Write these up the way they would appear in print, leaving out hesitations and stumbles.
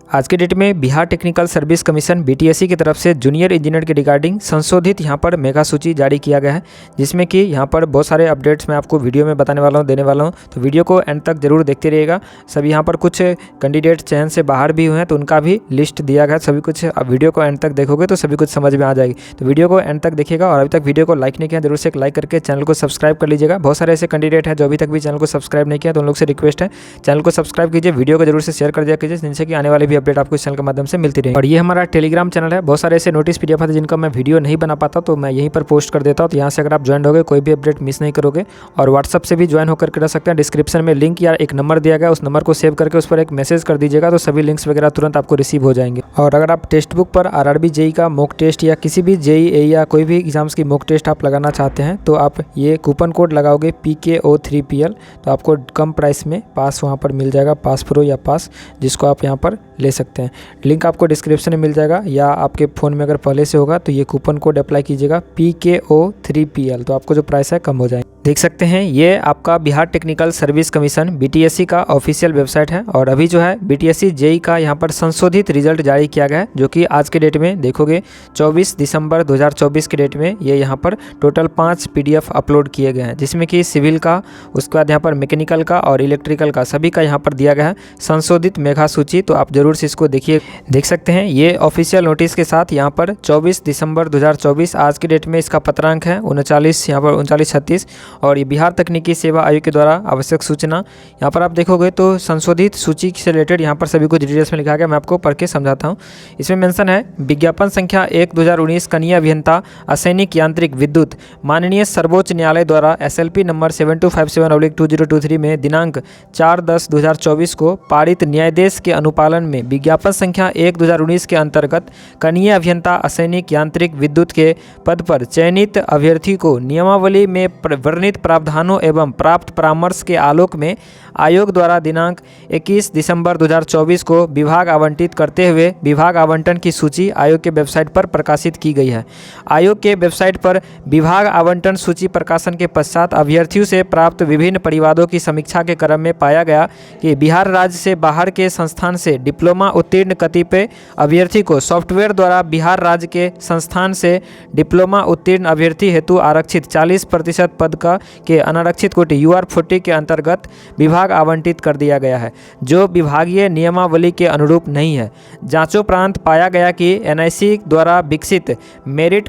आज के डेट में Bihar technical service commission BTSC की तरफ से जूनियर इंजीनियर के रिगार्डिंग संशोधित यहाँ पर मेगा सूची जारी किया गया है, जिसमें कि यहाँ पर बहुत सारे अपडेट्स मैं आपको वीडियो में बताने वाला हूँ, देने वाला हूँ। तो वीडियो को एंड तक जरूर देखते रहिएगा। सभी यहाँ पर कुछ कैंडिडेट चयन से बाहर भी हुए हैं, तो उनका भी लिस्ट दिया गया। सभी कुछ अब वीडियो को एंड तक देखोगे तो सभी कुछ समझ में आ जाएगी। तो वीडियो को एंड तक देखिएगा और अभी तक वीडियो को लाइक नहीं किया जरूर से एक लाइक करके चैनल को सब्सक्राइब कर लीजिएगा। बहुत सारे ऐसे कैंडिडेट हैं जो अभी तक भी चैनल को सब्सक्राइब नहीं किया, तो उन लोग से रिक्वेस्ट है चैनल को सब्सक्राइब कीजिए, वीडियो को जरूर से शेयर कर दिया कीजिए, जिनसे कि आने वाले भी अपडेट आपको इस चैनल के माध्यम से मिलती रही। और ये हमारा टेलीग्राम चैनल है। बहुत सारे ऐसे नोटिस पीडीएफ है जिनका मैं वीडियो नहीं बना पाता, तो मैं यहीं पर पोस्ट कर देता हूँ। तो यहाँ से अगर आप ज्वाइन होगे कोई भी अपडेट मिस नहीं करोगे। और व्हाट्सअप से भी ज्वाइन होकर रह सकते हैं। डिस्क्रिप्शन में लिंक या एक नंबर दिया गया, उस नंबर को सेव करके उस पर एक मैसेज कर दीजिएगा, तो सभी लिंक्स वगैरह तुरंत आपको रिसीव हो जाएंगे। और अगर आप टेक्स्ट बुक पर आरआरबी जेई का मॉक टेस्ट या किसी भी जेई या कोई भी एग्जाम्स की मॉक टेस्ट आप लगाना चाहते हैं, तो आप ये कूपन कोड लगाओगे PKO3PL, तो आपको कम प्राइस में पास वहाँ पर मिल जाएगा, पास प्रो या पास, जिसको आप यहाँ पर ले सकते हैं। लिंक आपको डिस्क्रिप्शन में मिल जाएगा, या आपके फ़ोन में अगर पहले से होगा तो ये कूपन कोड अप्लाई कीजिएगा PKO3PL, तो आपको जो प्राइस है कम हो जाएगा। देख सकते हैं ये आपका Bihar technical service commission BTSC का ऑफिशियल वेबसाइट है। और अभी जो है बीटीएससी जेई का यहाँ पर संशोधित रिजल्ट जारी किया गया है, जो कि आज के डेट में देखोगे 24 दिसंबर 2024 के डेट में ये यहाँ पर टोटल 5 PDF अपलोड किए गए हैं, जिसमें कि सिविल का, उसके बाद यहाँ पर मैकेनिकल का और इलेक्ट्रिकल का सभी का यहाँ पर दिया गया है संशोधित मेगा सूची। तो आप जरूर से इसको देखिए। देख सकते हैं ये ऑफिशियल नोटिस के साथ यहाँ पर 24 दिसंबर 2024 आज के डेट में इसका पत्रांक है 39, यहाँ पर 3936। और ये बिहार तकनीकी सेवा आयोग के द्वारा आवश्यक सूचना, यहाँ पर आप देखोगे तो संशोधित सूची से रिलेटेड यहाँ पर सभी कुछ डिटेल्स में लिखा गया। मैं आपको पढ़ के समझाता हूँ। इसमें मेंशन है विज्ञापन संख्या 1/2019 कनीय अभियंता असैनिक यांत्रिक विद्युत माननीय सर्वोच्च न्यायालय द्वारा SLP नंबर 7257/2023 में दिनांक 4/10/2024 को पारित न्यायादेश के अनुपालन में विज्ञापन संख्या 1/2019 के अंतर्गत कनीय अभियंता असैनिक यांत्रिक विद्युत के पद पर चयनित अभ्यर्थी को नियमावली में वर्णित प्रावधानों एवं प्राप्त परामर्श के आलोक में आयोग द्वारा दिनांक 21 दिसंबर 2024 को विभाग आवंटित करते हुए विभाग आवंटन की सूची आयोग के वेबसाइट पर प्रकाशित की गई है। आयोग के वेबसाइट पर विभाग आवंटन सूची प्रकाशन के पश्चात अभ्यर्थियों से प्राप्त विभिन्न परिवादों की समीक्षा के क्रम में पाया गया कि बिहार राज्य से बाहर के संस्थान से डिप्लोमा उत्तीर्ण कतिपय अभ्यर्थी को सॉफ्टवेयर द्वारा बिहार राज्य के संस्थान से डिप्लोमा उत्तीर्ण अभ्यर्थी हेतु आरक्षित 40% पद के अनारक्षित कोटि UR40 के अंतर्गत विभाग आवंटित कर दिया गया है, जो विभागीय नियमावली के अनुरूप नहीं है। जांचोपरांत पाया गया कि NIC द्वारा विकसित मेरिट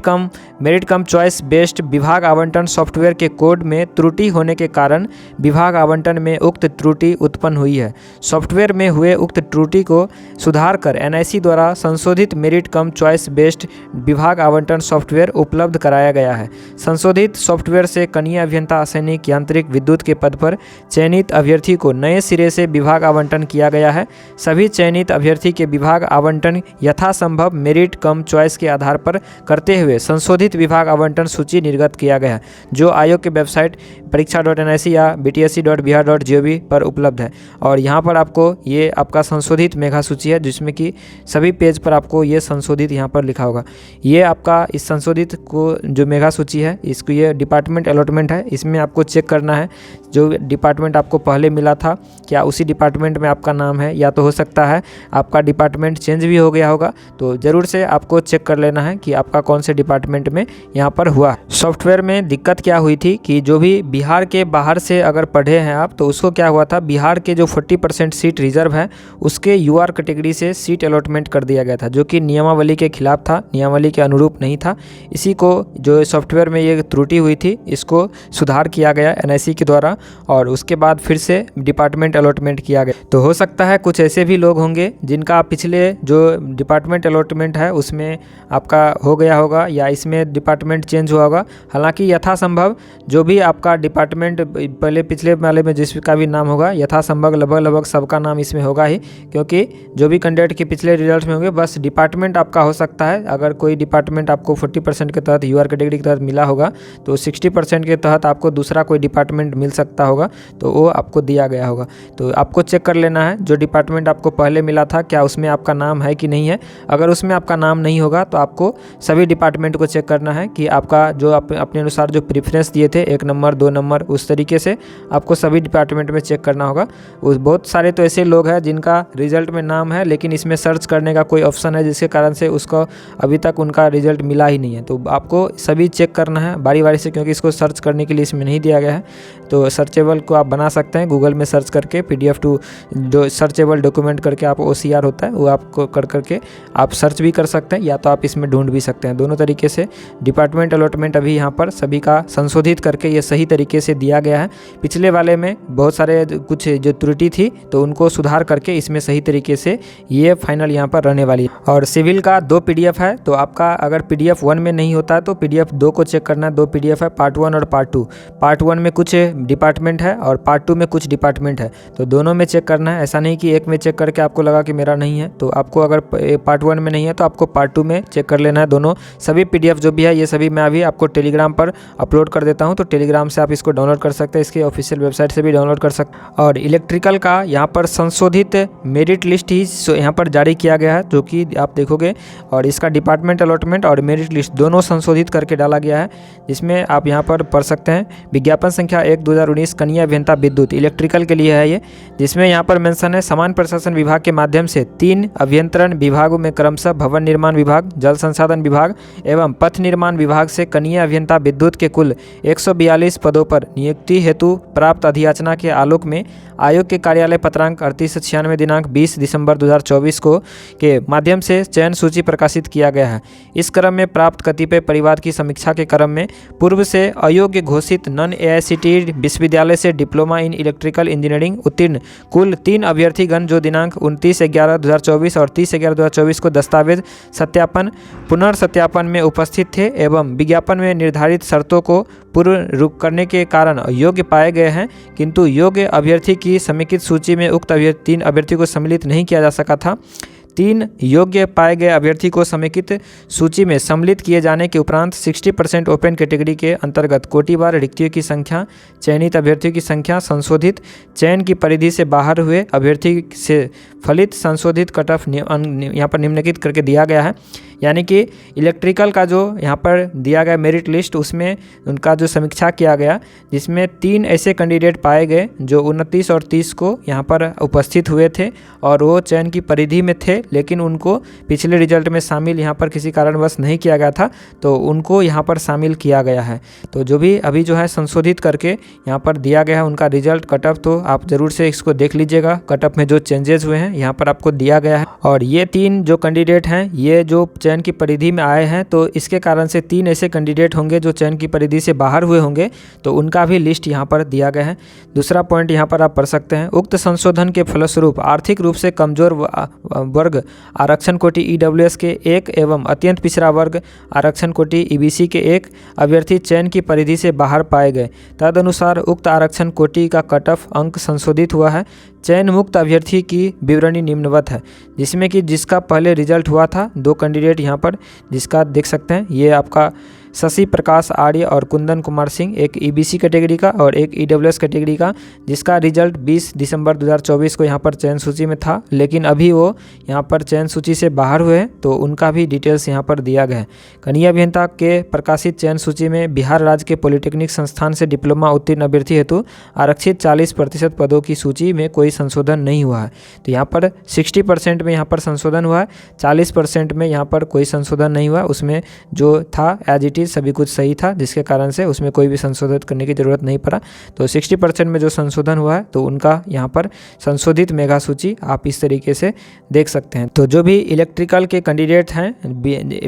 कम चॉइस बेस्ड विभाग आवंटन सॉफ्टवेयर के कोड में त्रुटि होने के कारण विभाग आवंटन में उक्त त्रुटि उत्पन्न हुई है। सॉफ्टवेयर में हुए उक्त त्रुटि को सुधार कर NIC द्वारा संशोधित मेरिट कम चॉइस बेस्ड विभाग आवंटन सॉफ्टवेयर उपलब्ध कराया गया है। संशोधित सॉफ्टवेयर से कनीय अभियंता असैनिक यांत्रिक विद्युत के पद पर चयनित अभ्यर्थी को नए सिरे से विभाग आवंटन किया गया है। सभी चयनित अभ्यर्थी के विभाग आवंटन यथासंभव मेरिट कम चॉइस के आधार पर करते हुए संशोधित विभाग आवंटन सूची निर्गत किया गया है, जो आयोग के वेबसाइट परीक्षा.nic या btsc.bihar.gov पर उपलब्ध है। और यहाँ पर आपको ये आपका संशोधित मेगा सूची है, जिसमें कि सभी पेज पर आपको ये संशोधित यहाँ पर लिखा होगा। ये आपका इस संशोधित को जो मेगा सूची है, इसको ये डिपार्टमेंट अलॉटमेंट है। इसमें आपको चेक करना है जो डिपार्टमेंट आपको पहले मिला था क्या उसी डिपार्टमेंट में आपका नाम है, या तो हो सकता है आपका डिपार्टमेंट चेंज भी हो गया होगा। तो ज़रूर से आपको चेक कर लेना है कि आपका कौन से डिपार्टमेंट में यहाँ पर हुआ। सॉफ्टवेयर में दिक्कत क्या हुई थी कि जो भी बिहार के बाहर से अगर पढ़े हैं आप, तो उसको क्या हुआ था, बिहार के जो 40% सीट रिजर्व है उसके UR कैटेगरी से सीट अलॉटमेंट कर दिया गया था, जो कि नियमावली के खिलाफ था, नियमावली के अनुरूप नहीं था। इसी को जो सॉफ्टवेयर में ये त्रुटि हुई थी, इसको सुधार किया गया NIC के द्वारा, और उसके बाद फिर से डिपार्टमेंट अलॉटमेंट किया गया। तो हो सकता है कुछ ऐसे भी लोग होंगे जिनका पिछले जो डिपार्टमेंट अलॉटमेंट है उसमें आपका हो गया होगा, या इसमें डिपार्टमेंट चेंज हुआ होगा। हालांकि यथासंभव जो भी आपका डिपार्टमेंट पहले पिछले वाले में जिसका भी नाम होगा, यथासंभव लगभग सबका नाम इसमें होगा ही, क्योंकि जो भी कैंडिडेट के पिछले रिजल्ट में होंगे, बस डिपार्टमेंट आपका हो सकता है। अगर कोई डिपार्टमेंट आपको 40% के तहत UR कैटेगरी के तहत मिला होगा, तो 60% के तहत आपको दूसरा कोई डिपार्टमेंट मिल सकता सकता होगा, तो वो आपको दिया गया होगा। तो आपको चेक कर लेना है जो डिपार्टमेंट आपको पहले मिला था क्या उसमें आपका नाम है कि नहीं है। अगर उसमें आपका नाम नहीं होगा तो आपको सभी डिपार्टमेंट को चेक करना है कि आपका जो अपने अनुसार जो प्रेफरेंस दिए थे 1 नंबर 2 नंबर, उस तरीके से आपको सभी डिपार्टमेंट में चेक करना होगा। उस बहुत सारे तो ऐसे लोग हैं जिनका रिजल्ट में नाम है लेकिन इसमें सर्च करने का कोई ऑप्शन है जिसके कारण से उसको अभी तक उनका रिजल्ट मिला ही नहीं है। तो आपको सभी चेक करना है बारी बारी से, क्योंकि इसको सर्च करने के लिए इसमें नहीं दिया गया है। तो सर्चेबल को आप बना सकते हैं गूगल में सर्च करके, PDF टू जो सर्चेबल डॉक्यूमेंट करके आप OCR होता है वो आपको कर करके आप सर्च भी कर सकते हैं, या तो आप इसमें ढूंढ भी सकते हैं। दोनों तरीके से डिपार्टमेंट अलॉटमेंट अभी यहाँ पर सभी का संशोधित करके ये सही तरीके से दिया गया है। पिछले वाले में बहुत सारे कुछ जो त्रुटि थी तो उनको सुधार करके इसमें सही तरीके से ये फाइनल यहाँ पर रहने वाली है। और सिविल का 2 PDF है, तो आपका अगर PDF 1 में नहीं होता है तो PDF 2 को चेक करना। 2 PDF है, पार्ट 1 और पार्ट 2। पार्ट 1 में कुछ डिपार्टमेंट है और पार्ट 2 में कुछ डिपार्टमेंट है, तो दोनों में चेक करना है। ऐसा नहीं कि एक में चेक करके आपको लगा कि मेरा नहीं है, तो आपको अगर पार्ट 1 में नहीं है तो आपको पार्ट 2 में चेक कर लेना है। दोनों सभी PDF जो भी है ये सभी मैं अभी आपको टेलीग्राम पर अपलोड कर देता हूँ, तो टेलीग्राम से आप इसको डाउनलोड कर सकते हैं, इसके ऑफिशियल वेबसाइट से भी डाउनलोड कर सकते हैं। और इलेक्ट्रिकल का यहाँ पर संशोधित मेरिट लिस्ट ही यहाँ पर जारी किया गया है, जो कि आप देखोगे, और इसका डिपार्टमेंट अलॉटमेंट और मेरिट लिस्ट दोनों संशोधित करके डाला गया है, जिसमें आप यहाँ पर पढ़ सकते हैं। विज्ञापन संख्या 1/2019 कनीय अभियंता विद्युत इलेक्ट्रिकल के लिए है ये, जिसमें यहाँ पर मेंशन है समान प्रशासन विभाग के माध्यम से 3 अभियंत्रण विभागों में क्रमशः भवन निर्माण विभाग, जल संसाधन विभाग एवं पथ निर्माण विभाग से कनीय अभियंता विद्युत के कुल 142 पदों पर नियुक्ति हेतु प्राप्त अधियाचना के आलोक में आयोग के कार्यालय पत्रांक 3896 दिनांक 20 दिसंबर 2024 को के माध्यम से चयन सूची प्रकाशित किया गया है। इस क्रम में प्राप्त कतिपय परिवाद की समीक्षा के क्रम में पूर्व से अयोग्य घोषित नॉन AICTE विश्वविद्यालय से डिप्लोमा इन इलेक्ट्रिकल इंजीनियरिंग उत्तीर्ण कुल 3 अभ्यर्थीगण जो दिनांक 29/11/2024 और 30/11/2024 को दस्तावेज सत्यापन पुनर्सत्यापन में उपस्थित थे एवं विज्ञापन में निर्धारित शर्तों को पूर्ण करने के कारण योग्य पाए गए हैं, किंतु योग्य अभ्यर्थी की समेकित सूची में उक्त 3 अभ्यर्थी को सम्मिलित नहीं किया जा सका था। 3 योग्य पाए गए अभ्यर्थी को समेकित सूची में सम्मिलित किए जाने के उपरांत 60% ओपन कैटेगरी के अंतर्गत कोटिवार रिक्तियों की संख्या, चयनित अभ्यर्थियों की संख्या, संशोधित चयन की परिधि से बाहर हुए अभ्यर्थी से फलित संशोधित कट ऑफ यहाँ पर निम्नलिखित करके दिया गया है। यानी कि इलेक्ट्रिकल का जो यहाँ पर दिया गया मेरिट लिस्ट, उसमें उनका जो समीक्षा किया गया, जिसमें 3 ऐसे कैंडिडेट पाए गए जो 29 और 30 को यहाँ पर उपस्थित हुए थे और वो चयन की परिधि में थे, लेकिन उनको पिछले रिजल्ट में शामिल यहाँ पर किसी कारणवश नहीं किया गया था, तो उनको यहाँ पर शामिल किया गया है। तो जो भी अभी जो है संशोधित करके यहाँ पर दिया गया है उनका रिजल्ट कट ऑफ, तो आप ज़रूर से इसको देख लीजिएगा। कट ऑफ में जो चेंजेस हुए हैं यहाँ पर आपको दिया गया है। और ये 3 जो कैंडिडेट हैं ये जो चयन की परिधि में आए हैं, तो इसके कारण से 3 ऐसे कैंडिडेट होंगे जो चयन की परिधि से बाहर हुए होंगे, तो उनका भी लिस्ट यहाँ पर दिया गया है। दूसरा पॉइंट यहाँ पर आप पढ़ सकते हैं, उक्त संशोधन के फलस्वरूप आर्थिक रूप से कमजोर वर्ग आरक्षण कोटि EWS के 1 एवं अत्यंत पिछड़ा वर्ग आरक्षण कोटि EBC के 1 अभ्यर्थी चयन की परिधि से बाहर पाए गए। तदनुसार उक्त आरक्षण कोटि का कट ऑफ अंक संशोधित हुआ है। चयन मुक्त अभ्यर्थी की विवरणी निम्नवत है, जिसमें कि जिसका पहले रिजल्ट हुआ था 2 कैंडिडेट यहाँ पर जिसका देख सकते हैं, ये आपका शशि प्रकाश आर्य और कुंदन कुमार सिंह, एक EBC कैटेगरी का और एक EWS कैटेगरी का, जिसका रिजल्ट 20 दिसंबर 2024 को यहाँ पर चयन सूची में था, लेकिन अभी वो यहाँ पर चयन सूची से बाहर हुए हैं, तो उनका भी डिटेल्स यहाँ पर दिया गया है। कनीय अभियंता के प्रकाशित चयन सूची में बिहार राज्य के पॉलिटेक्निक संस्थान से डिप्लोमा उत्तीर्ण अभ्यर्थी हेतु आरक्षित 40% पदों की सूची में कोई संशोधन नहीं हुआ है। तो यहाँ पर 60% में यहाँ पर संशोधन हुआ है, 40% में यहाँ पर कोई संशोधन नहीं हुआ। उसमें जो था एज इट सभी कुछ सही था, जिसके कारण से उसमें कोई भी संशोधित करने की ज़रूरत नहीं पड़ा। तो 60% में जो संशोधन हुआ है तो उनका यहाँ पर संशोधित मेगा सूची आप इस तरीके से देख सकते हैं। तो जो भी इलेक्ट्रिकल के कैंडिडेट हैं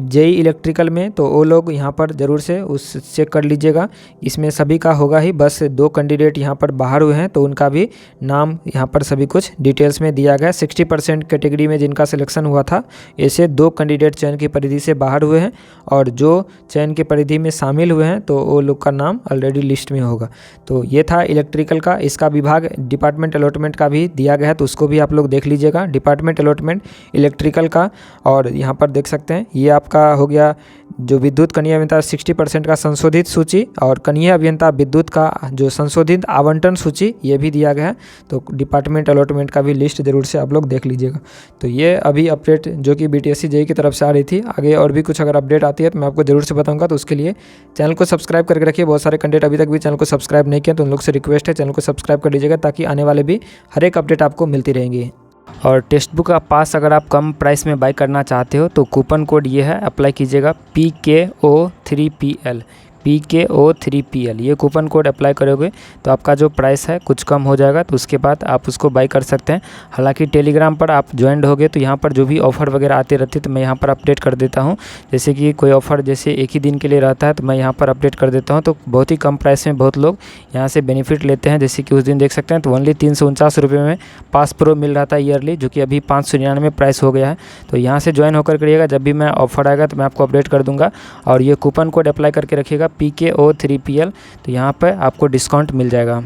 JEE इलेक्ट्रिकल में, तो वो लोग यहाँ पर ज़रूर से उस चेक कर लीजिएगा। इसमें सभी का होगा ही, बस 2 कैंडिडेट यहाँ पर बाहर हुए हैं, तो उनका भी नाम यहाँ पर सभी कुछ डिटेल्स में दिया गया। 60% कैटेगरी में जिनका सिलेक्शन हुआ था, ऐसे 2 कैंडिडेट चयन की परिधि से बाहर हुए हैं, और जो चयन की परिधि में शामिल हुए हैं तो वो लोग का नाम ऑलरेडी लिस्ट में होगा। तो ये था इलेक्ट्रिकल का। इसका विभाग डिपार्टमेंट अलॉटमेंट का भी दिया गया है, तो उसको भी आप लोग देख लीजिएगा। डिपार्टमेंट अलॉटमेंट इलेक्ट्रिकल का, और यहाँ पर देख सकते हैं ये आपका हो गया जो विद्युत कनीय अभियंता 60% का संशोधित सूची और कनीय अभियंता विद्युत का जो संशोधित आवंटन सूची ये भी दिया गया है। तो डिपार्टमेंट अलॉटमेंट का भी लिस्ट जरूर से आप लोग देख लीजिएगा। तो ये अभी अपडेट जो कि BTSC JEE की तरफ से आ रही थी। आगे और भी कुछ अगर अपडेट आती है तो मैं आपको जरूर से बताऊंगा। तो उसके लिए चैनल को सब्सक्राइब करके रखिए। बहुत सारे कंटेंट अभी तक भी चैनल को सब्सक्राइब नहीं किया तो उन लोग से रिक्वेस्ट है चैनल को सब्सक्राइब कर लीजिएगा, ताकि आने वाले भी हर एक अपडेट आपको मिलती रहेंगी। और टेक्स्ट बुक का पास अगर आप कम प्राइस में बाई करना चाहते हो तो कूपन कोड ये है, अप्लाई कीजिएगा PKO3PL PKO3PL। ये कूपन कोड अप्लाई करोगे तो आपका जो प्राइस है कुछ कम हो जाएगा। तो उसके बाद आप उसको बाई कर सकते हैं। हालांकि टेलीग्राम पर आप ज्वाइंट होगे तो यहाँ पर जो भी ऑफ़र वगैरह आते रहते तो मैं यहाँ पर अपडेट कर देता हूँ। जैसे कि कोई ऑफ़र जैसे एक ही दिन के लिए रहता है तो मैं यहाँ पर अपडेट कर देता हूँ। तो बहुत ही कम प्राइस में बहुत लोग यहाँ से बेनिफिट लेते हैं। जैसे कि उस दिन देख सकते हैं तो ओनली 349 रुपये में पास प्रो मिल रहा था ईयरली, जो कि अभी 599 प्राइस हो गया है। तो यहाँ से ज्वाइन होकर करिएगा, जब भी मैं ऑफ़र आएगा तो मैं आपको अपडेट कर दूँगा। और ये कूपन कोड अप्लाई करके रखिएगा PKO3PL, तो यहाँ पर आपको डिस्काउंट मिल जाएगा।